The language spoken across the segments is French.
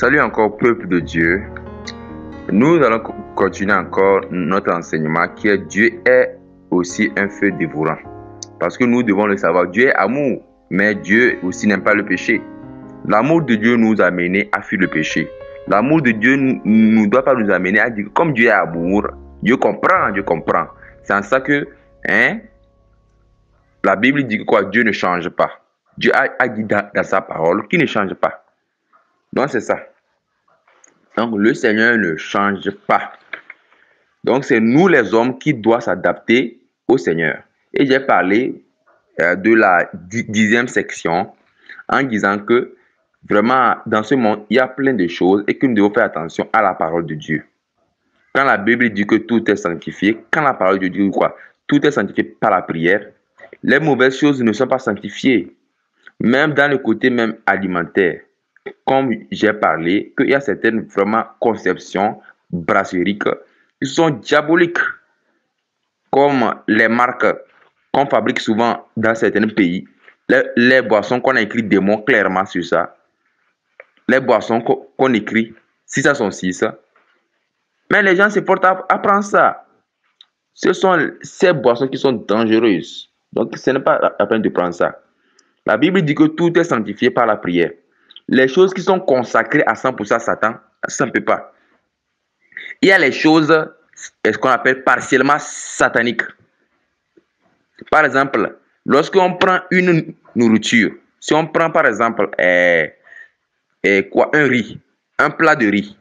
Salut encore, peuple de Dieu. Nous allons continuer encore notre enseignement qui est Dieu est aussi un feu dévorant. Parce que nous devons le savoir, Dieu est amour, mais Dieu aussi n'aime pas le péché. L'amour de Dieu nous a amené à fuir le péché. L'amour de Dieu ne doit pas nous amener à dire, comme Dieu est amour, Dieu comprend. C'est en ça que la Bible dit que quoi? Dieu ne change pas. Dieu a dit dans sa parole qu'il ne change pas. Donc c'est ça. Donc le Seigneur ne change pas. Donc c'est nous les hommes qui doivent s'adapter au Seigneur. Et j'ai parlé de la 10e section en disant que vraiment dans ce monde il y a plein de choses et que nous devons faire attention à la parole de Dieu. Quand la Bible dit que tout est sanctifié, quand la parole de Dieu dit quoi? Tout est sanctifié par la prière. Les mauvaises choses ne sont pas sanctifiées. Même dans le côté même alimentaire. Comme j'ai parlé, qu'il y a certaines vraiment conceptions brasseriques qui sont diaboliques. Comme les marques qu'on fabrique souvent dans certains pays. Les boissons qu'on a écrit des mots clairement sur ça. Les boissons qu'on écrit 666. Mais les gens se portent à prendre ça. Ce sont ces boissons qui sont dangereuses. Donc ce n'est pas la peine de prendre ça. La Bible dit que tout est sanctifié par la prière. Les choses qui sont consacrées à 100% à Satan, ça ne peut pas. Il y a les choses, ce qu'on appelle partiellement sataniques. Par exemple, lorsqu'on prend une nourriture, si on prend par exemple un riz, un plat de riz.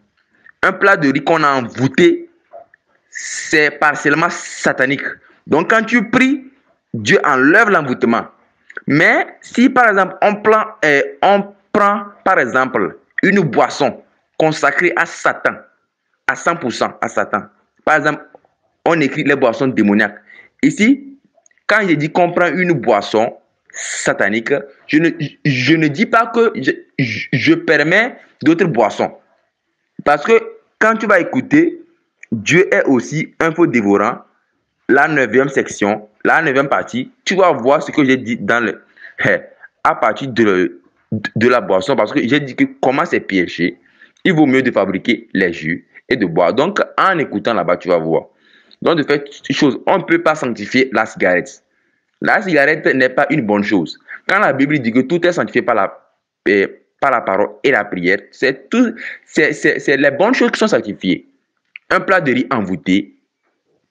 Un plat de riz qu'on a envoûté, c'est partiellement satanique. Donc quand tu pries, Dieu enlève l'envoûtement. Mais si par exemple on prend par exemple une boisson consacrée à Satan, à 100% à Satan. Par exemple, on écrit les boissons démoniaques. Ici, quand je dis qu'on prend une boisson satanique, je ne dis pas que je permets d'autres boissons. Parce que quand tu vas écouter, Dieu est aussi un feu dévorant, la 9e section, la 9e partie, tu vas voir ce que j'ai dit à partir de la boisson, parce que j'ai dit que comment c'est piégé, il vaut mieux de fabriquer les jus et de boire. Donc, en écoutant là-bas, tu vas voir. Donc, de fait, on ne peut pas sanctifier la cigarette. La cigarette n'est pas une bonne chose. Quand la Bible dit que tout est sanctifié par la parole et la prière, c'est les bonnes choses qui sont sanctifiées. Un plat de riz envoûté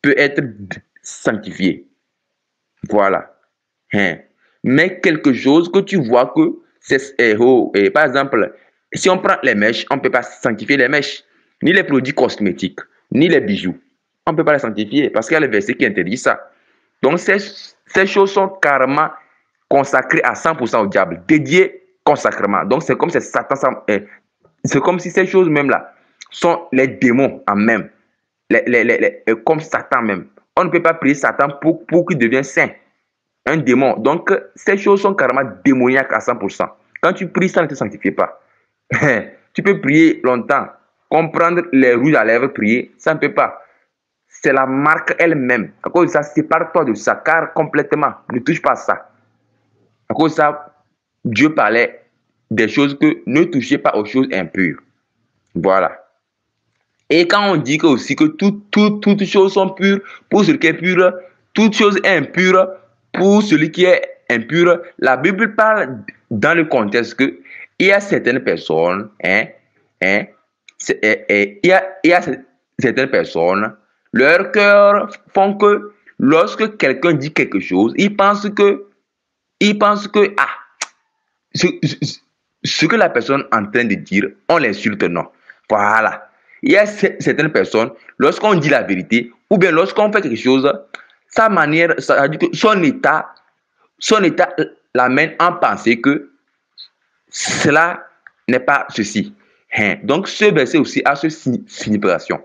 peut être sanctifié. Voilà. Mais quelque chose que tu vois que c'est par exemple, si on prend les mèches, on ne peut pas sanctifier les mèches, ni les produits cosmétiques, ni les bijoux. On ne peut pas les sanctifier parce qu'il y a le verset qui interdit ça. Donc ces choses sont carrément consacrées à 100% au diable, dédiées consacrement. Donc c'est comme si Satan, c'est comme si ces choses même là sont les démons en même, comme Satan même. On ne peut pas prier Satan pour qu'il devienne saint. Un démon. Donc, ces choses sont carrément démoniaques à 100%. Quand tu pries, ça ne te sanctifie pas. Tu peux prier longtemps. Comprendre les rouges à lèvres, prier, ça ne peut pas. C'est la marque elle-même. À cause de ça, sépare-toi de ça, car complètement, ne touche pas ça. À cause de ça, Dieu parlait des choses que ne touchez pas aux choses impures. Voilà. Et quand on dit que aussi que toutes choses sont pures pour celui qui est pur, toute chose est impure pour celui qui est impur, la Bible parle dans le contexte que il y a certaines personnes, il y a certaines personnes, leur cœur font que lorsque quelqu'un dit quelque chose, ils pensent que ce que la personne est en train de dire, on l'insulte, non. Voilà. Il y a certaines personnes, lorsqu'on dit la vérité, ou bien lorsqu'on fait quelque chose, sa manière, ça veut dire que son état l'amène à penser que cela n'est pas ceci. Donc, ce verset aussi a ce signification.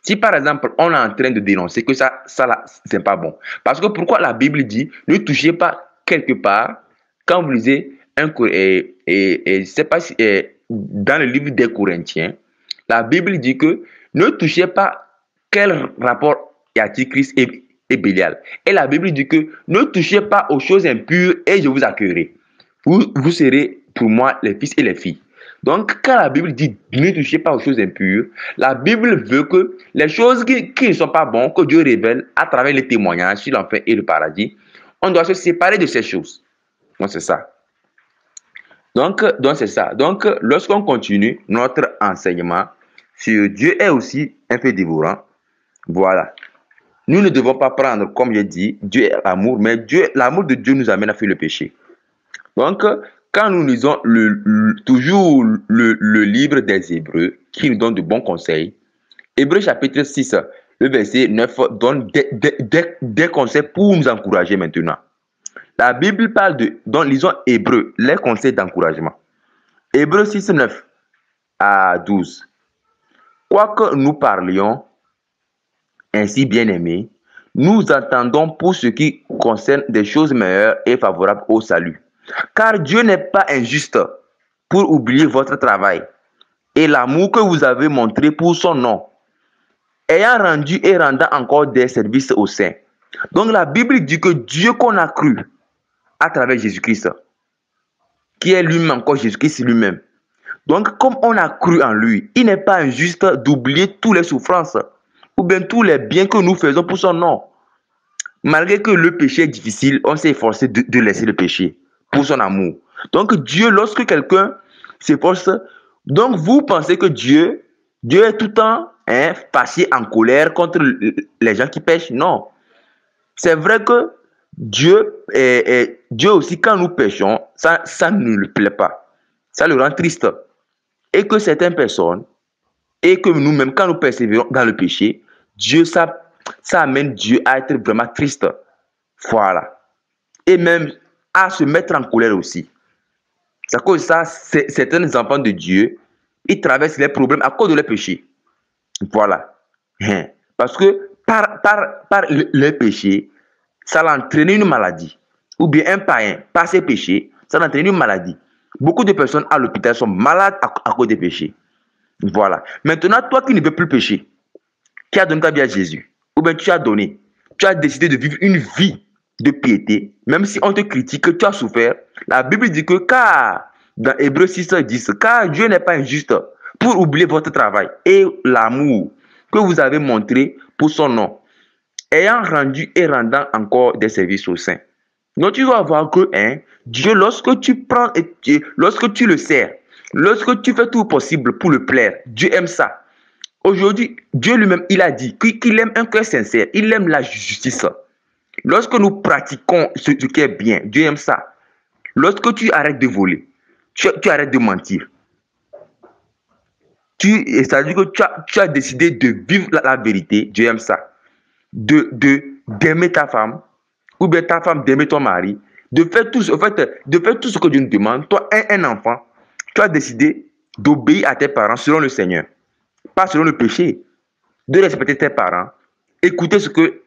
Si par exemple, on est en train de dénoncer que ça c'est pas bon. Parce que pourquoi la Bible dit, ne touchez pas quelque part, quand vous lisez c'est pas dans le livre des Corinthiens, la Bible dit que ne touchez pas quel rapport y a-t-il Christ et Bélial. Et la Bible dit que ne touchez pas aux choses impures et je vous accueillerai. Vous serez pour moi les fils et les filles. Donc, quand la Bible dit ne touchez pas aux choses impures, la Bible veut que les choses qui ne sont pas bonnes, que Dieu révèle à travers les témoignages sur l'enfer et le paradis, on doit se séparer de ces choses. Donc, c'est ça. Donc c'est ça. Donc, lorsqu'on continue notre enseignement sur Dieu est aussi un peu dévorant, voilà. Nous ne devons pas prendre, comme j'ai dit, Dieu est amour, mais l'amour de Dieu nous amène à faire le péché. Donc, quand nous lisons toujours le livre des Hébreux, qui nous donne de bons conseils, Hébreux chapitre 6, le verset 9, donne des conseils pour nous encourager maintenant. La Bible parle donc lisons Hébreux, les conseils d'encouragement. Hébreux 6, 9 à 12. Quoique nous parlions ainsi, bien-aimés, nous entendons pour ce qui concerne des choses meilleures et favorables au salut. Car Dieu n'est pas injuste pour oublier votre travail et l'amour que vous avez montré pour son nom, ayant rendu et rendant encore des services aux saints. Donc la Bible dit que Dieu qu'on a cru à travers Jésus-Christ, qui est lui-même encore Jésus-Christ lui-même. Donc comme on a cru en lui, il n'est pas injuste d'oublier toutes les souffrances ou bien tous les biens que nous faisons pour son nom. Malgré que le péché est difficile, on s'est efforcé de laisser le péché pour son amour. Donc Dieu, lorsque quelqu'un s'efforce, donc vous pensez que Dieu est tout le temps passé en colère contre les gens qui pêchent? Non. C'est vrai que Dieu aussi, quand nous péchons, ça ne le plaît pas. Ça le rend triste. Et que certaines personnes, et que nous-mêmes, quand nous persévérons dans le péché, Dieu, ça amène Dieu à être vraiment triste. Voilà. Et même à se mettre en colère aussi. C'est à cause de ça, certains enfants de Dieu, ils traversent les problèmes à cause de leur péché. Voilà. Parce que par le péché, ça a entraîné une maladie. Ou bien un païen, par ses péchés, ça a entraîné une maladie. Beaucoup de personnes à l'hôpital sont malades à cause des péchés. Voilà. Maintenant, toi qui ne veux plus pécher, qui as donné ta vie à Jésus, ou bien tu as décidé de vivre une vie de piété, même si on te critique, que tu as souffert, la Bible dit que dans Hébreux 6, 10, car Dieu n'est pas injuste pour oublier votre travail et l'amour que vous avez montré pour son nom, ayant rendu et rendant encore des services aux saints. Donc tu vas voir que Dieu, lorsque tu prends lorsque tu le sers, lorsque tu fais tout possible pour le plaire, Dieu aime ça. Aujourd'hui, Dieu lui-même, il a dit qu'il aime un cœur sincère, il aime la justice. Lorsque nous pratiquons ce qui est bien, Dieu aime ça. Lorsque tu arrêtes de voler, tu arrêtes de mentir, c'est-à-dire que tu as décidé de vivre la vérité, Dieu aime ça. D'aimer ta femme, ou bien ta femme d'aimer ton mari, de faire tout ce que Dieu nous demande. Toi, un enfant, tu as décidé d'obéir à tes parents selon le Seigneur, pas selon le péché, de respecter tes parents, écouter ce que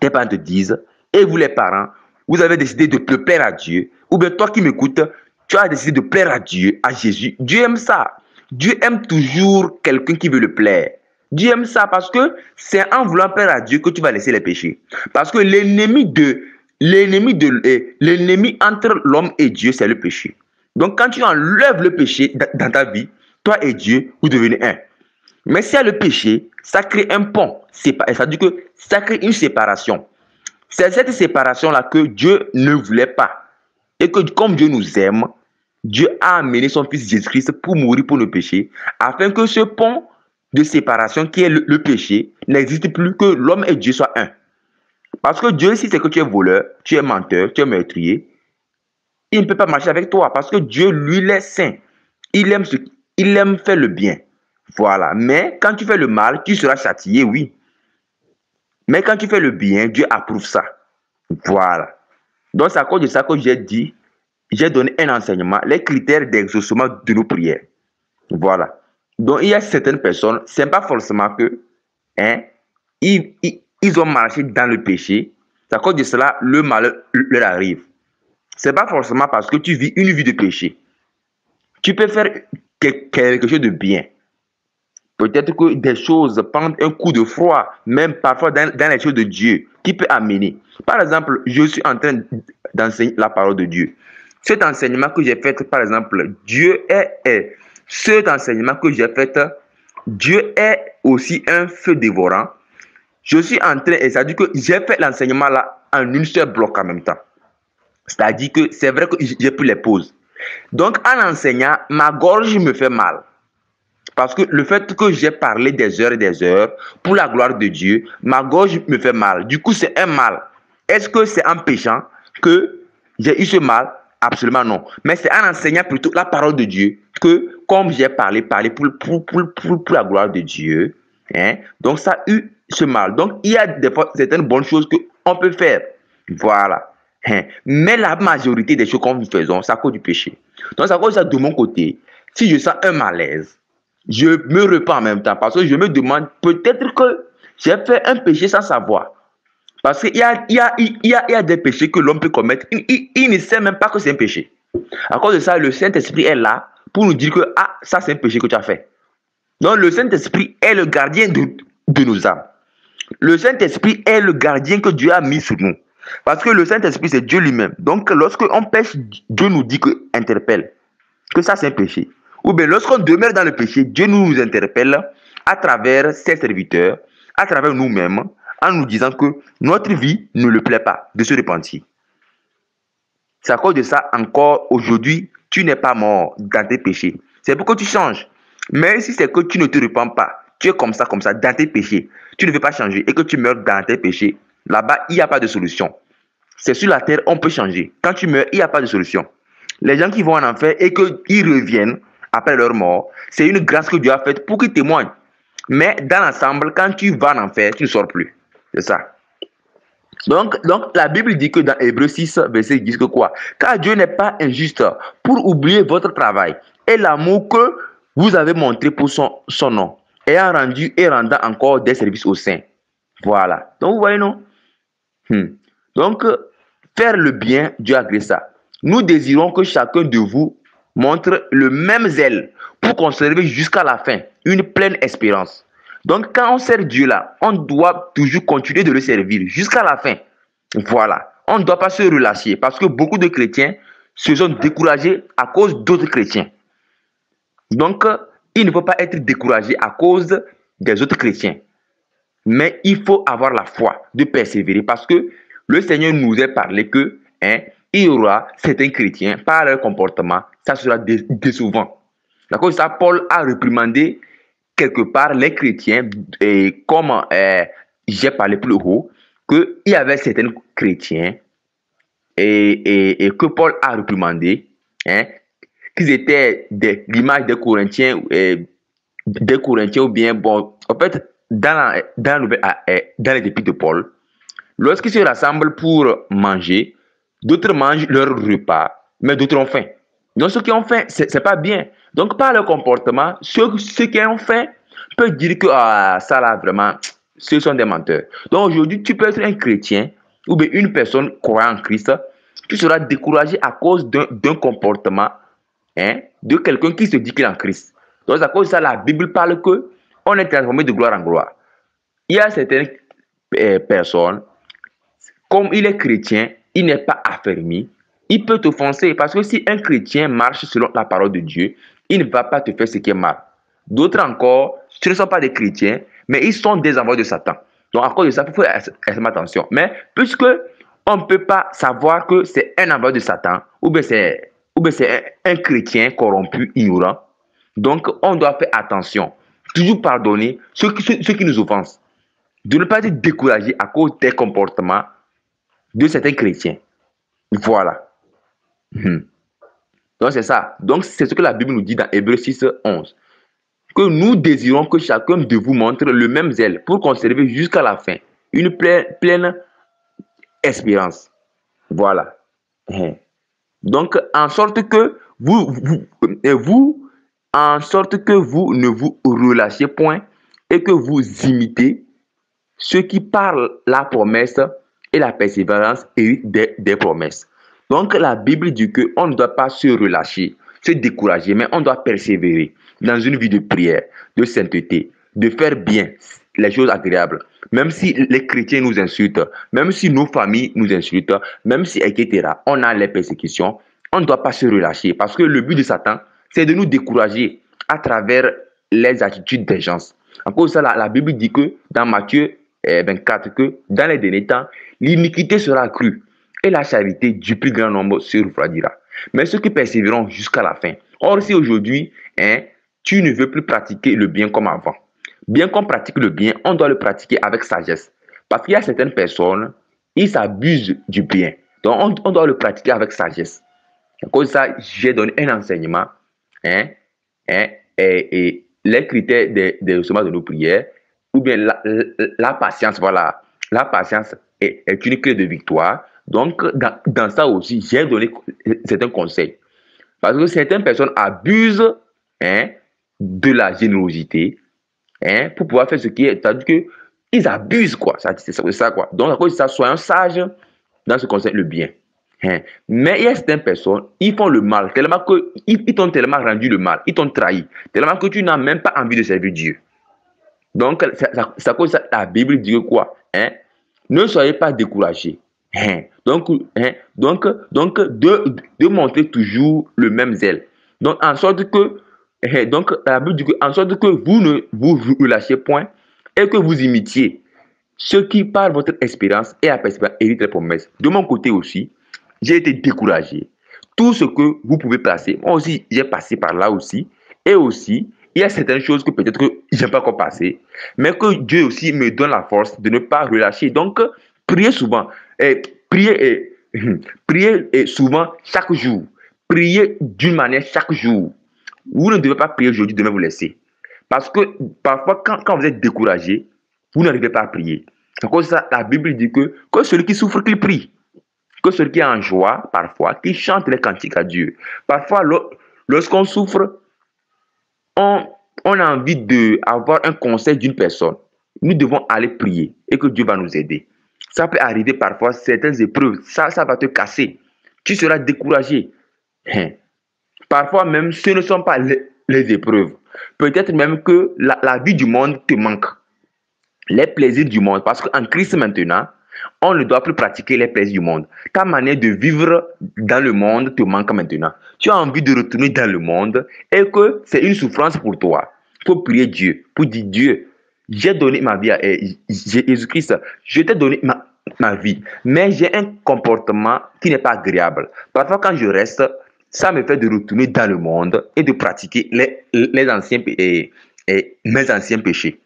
tes parents te disent, et vous les parents, vous avez décidé de plaire à Dieu, ou bien toi qui m'écoutes, tu as décidé de plaire à Dieu, à Jésus. Dieu aime ça. Dieu aime toujours quelqu'un qui veut le plaire. Dieu aime ça parce que c'est en voulant plaire à Dieu que tu vas laisser les péchés. Parce que l'ennemi entre l'homme et Dieu, c'est le péché. Donc quand tu enlèves le péché dans ta vie, toi et Dieu, vous devenez un. Mais s'il y a le péché, ça crée un pont. Ça dit que ça crée une séparation. C'est cette séparation-là que Dieu ne voulait pas. Et que comme Dieu nous aime, Dieu a amené son fils Jésus-Christ pour mourir pour le péché, afin que ce pont de séparation qui est le péché n'existe plus, que l'homme et Dieu soient un. Parce que Dieu, si c'est que tu es voleur, tu es menteur, tu es meurtrier, il ne peut pas marcher avec toi parce que Dieu, lui, il est saint. Il aime faire le bien. Voilà. Mais quand tu fais le mal, tu seras châtié, oui. Mais quand tu fais le bien, Dieu approuve ça. Voilà. Donc, c'est à cause de ça que j'ai donné un enseignement, les critères d'exaucement de nos prières. Voilà. Donc, il y a certaines personnes, ce n'est pas forcément que, ils ont marché dans le péché. C'est à cause de cela, le malheur leur arrive. Ce n'est pas forcément parce que tu vis une vie de péché. Tu peux faire quelque chose de bien. Peut-être que des choses prennent un coup de froid, même parfois dans les choses de Dieu, qui peut amener. Par exemple, je suis en train d'enseigner la parole de Dieu. cet enseignement que j'ai fait, par exemple, cet enseignement que j'ai fait, Dieu est aussi un feu dévorant. Je suis en train, et ça dit que j'ai fait l'enseignement là en une seule bloc en même temps. C'est-à-dire que c'est vrai que j'ai pris les pauses. Donc, en enseignant, ma gorge me fait mal. Parce que le fait que j'ai parlé des heures et des heures pour la gloire de Dieu, ma gorge me fait mal. Du coup, c'est un mal. Est-ce que c'est en péchant que j'ai eu ce mal? Absolument non. Mais c'est en enseignant plutôt la parole de Dieu que, comme j'ai parlé pour la gloire de Dieu, hein, donc ça a eu ce mal. Donc, il y a des fois certaines bonnes choses qu'on peut faire. Voilà. Hein. Mais la majorité des choses que nous faisons, c'est à cause du péché. Donc, c'est à cause de ça, de mon côté, si je sens un malaise, je me repens en même temps parce que je me demande peut-être que j'ai fait un péché sans savoir. Parce qu'il y a des péchés que l'homme peut commettre. Il ne sait même pas que c'est un péché. À cause de ça, le Saint-Esprit est là pour nous dire que ah, ça c'est un péché que tu as fait. Donc le Saint-Esprit est le gardien de nos âmes. Le Saint-Esprit est le gardien que Dieu a mis sur nous. Parce que le Saint-Esprit c'est Dieu lui-même. Donc lorsqu'on pêche, Dieu nous dit que interpelle que ça c'est un péché. Ou bien lorsqu'on demeure dans le péché, Dieu nous interpelle à travers ses serviteurs, à travers nous-mêmes, en nous disant que notre vie ne le plaît pas de se repentir. C'est à cause de ça, encore aujourd'hui, tu n'es pas mort dans tes péchés. C'est pour que tu changes. Mais si c'est que tu ne te repens pas, tu es comme ça, dans tes péchés, tu ne veux pas changer et que tu meurs dans tes péchés, là-bas, il n'y a pas de solution. C'est sur la terre, on peut changer. Quand tu meurs, il n'y a pas de solution. Les gens qui vont en enfer et qu'ils reviennent après leur mort, c'est une grâce que Dieu a faite pour qu'ils témoignent. Mais dans l'ensemble, quand tu vas en enfer, tu ne sors plus. C'est ça. Donc, la Bible dit que dans Hébreux 6, verset 10, que quoi? Car Dieu n'est pas injuste pour oublier votre travail et l'amour que vous avez montré pour son nom, ayant rendu et rendant encore des services aux saints. Voilà. Donc, vous voyez, non? Donc, faire le bien, Dieu agrée ça. Nous désirons que chacun de vous montre le même zèle pour conserver jusqu'à la fin une pleine espérance. Donc, quand on sert Dieu là, on doit toujours continuer de le servir jusqu'à la fin. Voilà. On ne doit pas se relâcher parce que beaucoup de chrétiens se sont découragés à cause d'autres chrétiens. Donc, il ne faut pas être découragé à cause des autres chrétiens. Mais il faut avoir la foi de persévérer parce que le Seigneur nous a parlé que il y aura certains chrétiens, par leur comportement, ça sera décevant. D'accord, ça, Paul a réprimandé quelque part les chrétiens, et comme j'ai parlé plus haut, qu'il y avait certains chrétiens et que Paul a réprimandé, qu'ils étaient l'image des Corinthiens, ou bien, bon, en fait, dans les épîtres de Paul, lorsqu'ils se rassemblent pour manger, d'autres mangent leur repas, mais d'autres ont faim. Donc, ceux qui ont faim, c'est pas bien. Donc, par leur comportement, ceux qui ont faim peuvent dire que ça là, vraiment, ce sont des menteurs. Donc, aujourd'hui, tu peux être un chrétien ou bien une personne croyant en Christ, tu seras découragé à cause d'un comportement de quelqu'un qui se dit qu'il est en Christ. Donc, à cause de ça, la Bible parle que on est transformé de gloire en gloire. Il y a certaines personnes, comme il est chrétien, il n'est pas affermi, il peut t'offenser parce que si un chrétien marche selon la parole de Dieu, il ne va pas te faire ce qui est mal. D'autres encore, ce ne sont pas des chrétiens, mais ils sont des envoyés de Satan. Donc, à cause de ça, il faut faire attention. Mais puisque on ne peut pas savoir que c'est un envoyé de Satan, ou bien c'est un chrétien corrompu, ignorant, donc on doit faire attention. Toujours pardonner ceux qui nous offensent. De ne pas être découragé à cause des comportements de certains chrétiens. Voilà. Donc c'est ça. Donc c'est ce que la Bible nous dit dans Hébreux 6, 11. Que nous désirons que chacun de vous montre le même zèle pour conserver jusqu'à la fin une pleine espérance. Voilà. Donc en sorte que en sorte que vous ne vous relâchez point et que vous imitez ceux qui parlent la promesse et la persévérance héritent des promesses. Donc la Bible dit qu'on ne doit pas se relâcher, se décourager, mais on doit persévérer dans une vie de prière, de sainteté, de faire bien les choses agréables. Même si les chrétiens nous insultent, même si nos familles nous insultent, même si, etc., on a les persécutions, on ne doit pas se relâcher parce que le but de Satan, c'est de nous décourager à travers les attitudes des gens. En cause de ça, la Bible dit que dans Matthieu 24, que dans les derniers temps, l'iniquité sera accrue et la charité du plus grand nombre se refroidira. Mais ceux qui persévéreront jusqu'à la fin. Or, si aujourd'hui, tu ne veux plus pratiquer le bien comme avant, bien qu'on pratique le bien, on doit le pratiquer avec sagesse. Parce qu'il y a certaines personnes, ils s'abusent du bien. Donc, on doit le pratiquer avec sagesse. À cause de ça, j'ai donné un enseignement, et les critères des reçuements de nos prières, ou bien la patience, voilà. La patience est une clé de victoire. Donc, dans ça aussi, j'ai donné certains conseils. Parce que certaines personnes abusent de la générosité pour pouvoir faire ce qui est. C'est-à-dire qu'ils abusent, quoi. C'est ça, quoi. Donc, à cause de ça, soyons sages dans ce qui concerne le bien. Mais il y a certaines personnes, ils font le mal, tellement qu'ils t'ont tellement rendu le mal, ils t'ont trahi, tellement que tu n'as même pas envie de servir Dieu. Donc, c'est à cause de ça, la Bible dit quoi? Ne soyez pas découragés. Donc, de montrer toujours le même zèle. Donc, en sorte que, la Bible dit que, en sorte que vous ne vous relâchez point et que vous imitiez ceux qui, par votre expérience et la persévérance, héritent les promesses. De mon côté aussi, j'ai été découragé. Tout ce que vous pouvez passer, moi aussi, j'ai passé par là aussi. Et aussi, il y a certaines choses que peut-être que je n'ai pas encore passé, mais que Dieu aussi me donne la force de ne pas relâcher. Donc, priez souvent. Priez souvent chaque jour. Priez d'une manière chaque jour. Vous ne devez pas prier aujourd'hui, demain vous laisser. Parce que parfois, quand vous êtes découragé, vous n'arrivez pas à prier. C'est à cause de ça, la Bible dit que celui qui souffre, qu'il prie. Que celui qui est en joie, parfois, qui chante les cantiques à Dieu. Parfois, lorsqu'on souffre, on a envie d'avoir un conseil d'une personne. Nous devons aller prier et que Dieu va nous aider. Ça peut arriver parfois, certaines épreuves, ça va te casser. Tu seras découragé. Parfois même, ce ne sont pas les épreuves. Peut-être même que la vie du monde te manque. Les plaisirs du monde. Parce qu'en Christ maintenant, on ne doit plus pratiquer les plaisirs du monde. Ta manière de vivre dans le monde te manque maintenant. Tu as envie de retourner dans le monde et que c'est une souffrance pour toi. Il faut prier Dieu, pour dire Dieu, j'ai donné ma vie à Jésus-Christ, je t'ai donné ma vie, mais j'ai un comportement qui n'est pas agréable. Parfois quand je reste, ça me fait de retourner dans le monde et de pratiquer mes anciens péchés.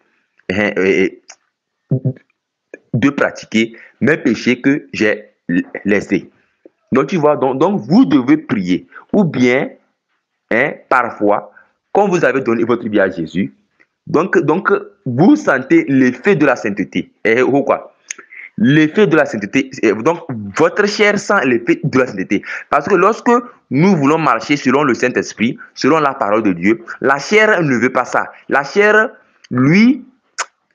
De pratiquer mes péchés que j'ai laissés. Donc, tu vois, donc vous devez prier. Ou bien, parfois, quand vous avez donné votre vie à Jésus, donc vous sentez l'effet de la sainteté. Ou quoi? L'effet de la sainteté. Donc, votre chair sent l'effet de la sainteté. Parce que lorsque nous voulons marcher selon le Saint-Esprit, selon la parole de Dieu, la chair ne veut pas ça. La chair, lui,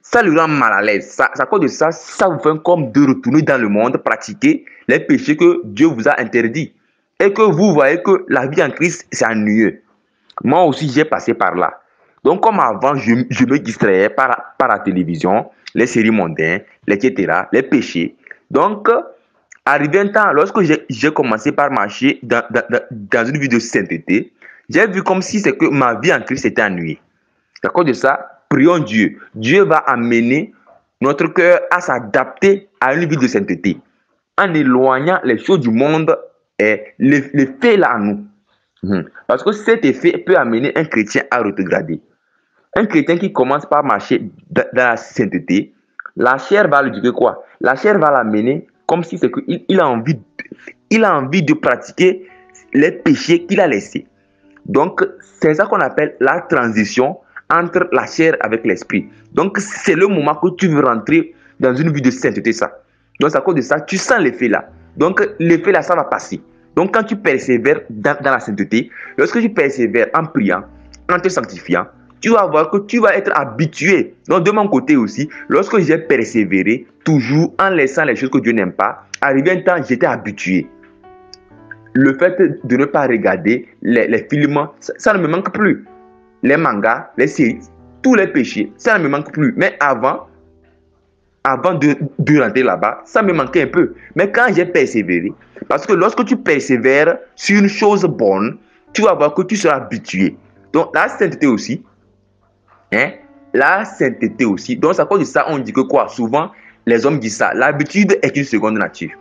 ça lui rend mal à l'aise. À cause de ça, ça vous fait comme de retourner dans le monde, pratiquer les péchés que Dieu vous a interdits. Et que vous voyez que la vie en Christ, c'est ennuyeux. Moi aussi, j'ai passé par là. Donc, comme avant, je me distrayais par la télévision, les séries mondaines, etc., les péchés. Donc, arrivé un temps, lorsque j'ai commencé par marcher dans une vie de sainteté, j'ai vu comme si c'est que ma vie en Christ était ennuyée. À cause de ça, prions Dieu. Dieu va amener notre cœur à s'adapter à une vie de sainteté. En éloignant les choses du monde et l'effet là en nous. Parce que cet effet peut amener un chrétien à rétrograder. Un chrétien qui commence par marcher dans la sainteté, la chair va lui dire quoi? La chair va l'amener comme si c'est qu'il a envie de pratiquer les péchés qu'il a laissés. Donc, c'est ça qu'on appelle la transition entre la chair avec l'esprit. Donc, c'est le moment que tu veux rentrer dans une vie de sainteté, ça. Donc, à cause de ça, tu sens l'effet là. Donc, l'effet là, ça va passer. Donc, quand tu persévères dans la sainteté, lorsque tu persévères en priant, en te sanctifiant, tu vas voir que tu vas être habitué. Donc, de mon côté aussi, lorsque j'ai persévéré, toujours en laissant les choses que Dieu n'aime pas, arrivé un temps, j'étais habitué. Le fait de ne pas regarder les films, ça ne me manque plus. Les mangas, les séries, tous les péchés, ça ne me manque plus. Mais avant, avant de rentrer là-bas, ça me manquait un peu. Mais quand j'ai persévéré, parce que lorsque tu persévères sur une chose bonne, tu vas voir que tu seras habitué. Donc la sainteté aussi, hein, la sainteté aussi. Donc à cause de ça, on dit que quoi? Souvent, les hommes disent ça. L'habitude est une seconde nature.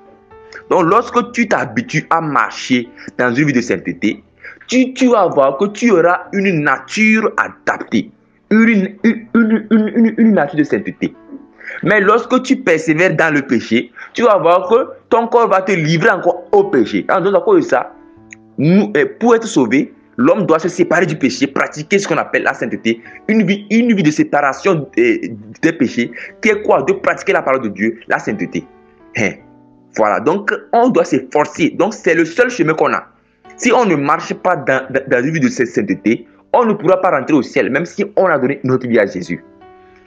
Donc lorsque tu t'habitues à marcher dans une vie de sainteté, tu vas voir que tu auras une nature adaptée, une nature de sainteté. Mais lorsque tu persévères dans le péché, tu vas voir que ton corps va te livrer encore au péché. Donc à cause de ça, pour être sauvé, l'homme doit se séparer du péché, pratiquer ce qu'on appelle la sainteté, une vie de séparation des péchés, qui est quoi? De pratiquer la parole de Dieu, la sainteté. Voilà, donc on doit s'efforcer. Donc c'est le seul chemin qu'on a. Si on ne marche pas dans une vie de sainteté, on ne pourra pas rentrer au ciel, même si on a donné notre vie à Jésus.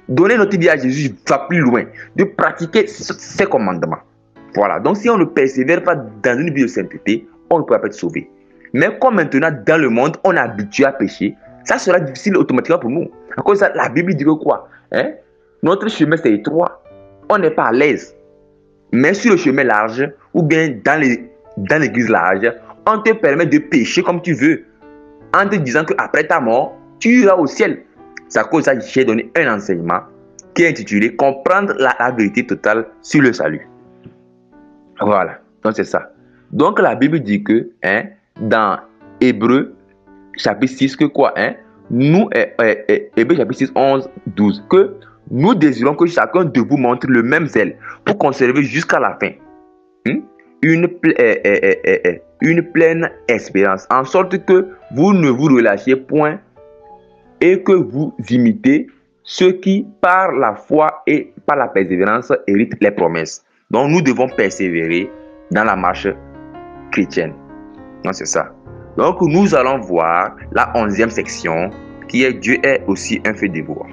Donner notre vie à Jésus va plus loin, de pratiquer ses commandements. Voilà, donc si on ne persévère pas dans une vie de sainteté, on ne pourra pas être sauvé. Mais comme maintenant dans le monde, on est habitué à pécher, ça sera difficile automatiquement pour nous. À cause de ça, la Bible dit que quoi? Notre chemin c'est étroit, on n'est pas à l'aise. Mais sur le chemin large, ou bien dans l'église large, on te permet de pécher comme tu veux, en te disant qu'après ta mort, tu iras au ciel. C'est à cause de ça que j'ai donné un enseignement qui est intitulé « Comprendre la vérité totale sur le salut ». Voilà, donc c'est ça. Donc la Bible dit que, dans Hébreux chapitre 6, que quoi, nous, Hébreux chapitre 6, 11, 12, que nous désirons que chacun de vous montre le même zèle pour conserver jusqu'à la fin une pleine espérance, en sorte que vous ne vous relâchiez point et que vous imitez ceux qui, par la foi et par la persévérance, héritent les promesses. Donc nous devons persévérer dans la marche chrétienne. Donc c'est ça. Donc nous allons voir la 11e section qui est Dieu est aussi un feu dévouant.